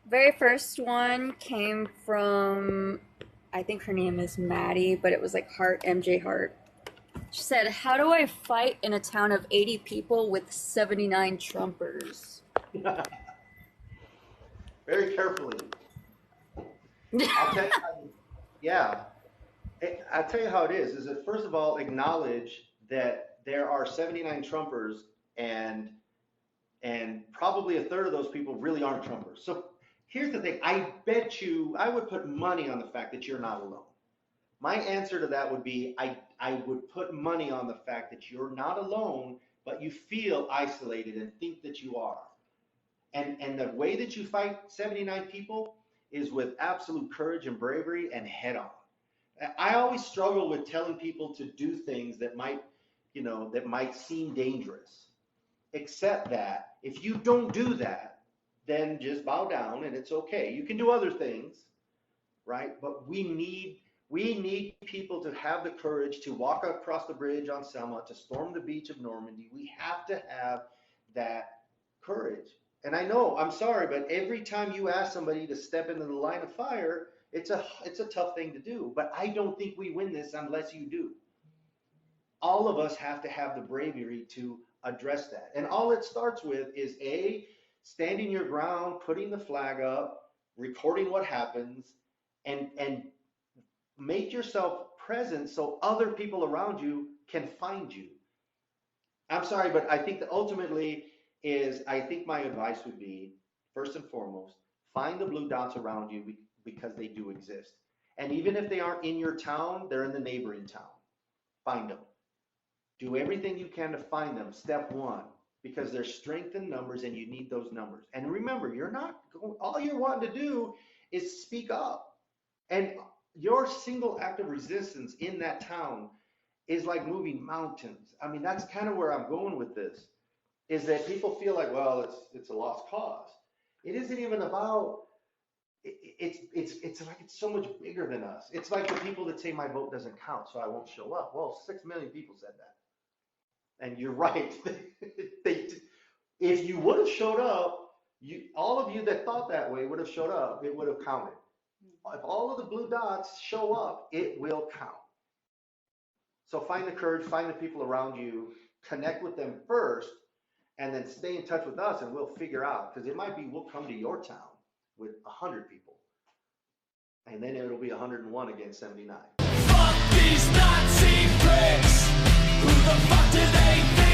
Very first one came from, I think her name is Maddie, but it was like Hart, MJ Hart. She said, "How do I fight in a town of 80 people with 79 Trumpers?" Very carefully. I'll tell you, yeah. I'll tell you how it is that first of all, acknowledge that there are 79 Trumpers and probably a third of those people really aren't Trumpers. So here's the thing. I bet you, I would put money on the fact that you're not alone. My answer to that would be, I would put money on the fact that you're not alone, but you feel isolated and think that you are. And the way that you fight 79 people is with absolute courage and bravery and head on. I always struggle with telling people to do things that might, that might seem dangerous. Except that if you don't do that, then just bow down and it's okay. You can do other things, right? But we need people to have the courage to walk across the bridge on Selma, to storm the beach of Normandy. We have to have that courage. And I know, I'm sorry, but every time you ask somebody to step into the line of fire, it's a tough thing to do. But I don't think we win this unless you do. All of us have to have the bravery to address that. And all it starts with is standing your ground, putting the flag up, recording what happens, and make yourself present so other people around you can find you. I'm sorry, but I think that ultimately I think my advice would be, first and foremost, find the blue dots around you because they do exist. And even if they aren't in your town, they're in the neighboring town. Find them. Do everything you can to find them, step one, because there's strength in numbers and you need those numbers. And remember, all you're wanting to do is speak up. And your single act of resistance in that town is like moving mountains. I mean, that's kind of where I'm going with this, is that people feel like, well, it's a lost cause. It isn't even about, it's like it's so much bigger than us. It's like the people that say my vote doesn't count, so I won't show up. Well, 6 million people said that. And you're right. If you would have showed up, all of you that thought that way would have showed up. It would have counted. If all of the blue dots show up, it will count. So find the courage, find the people around you, connect with them first, and then stay in touch with us, and we'll figure out. Because it might be we'll come to your town with 100 people, and then it'll be 101 against 79. Fuck these Nazi pricks. Who the fuck do they think?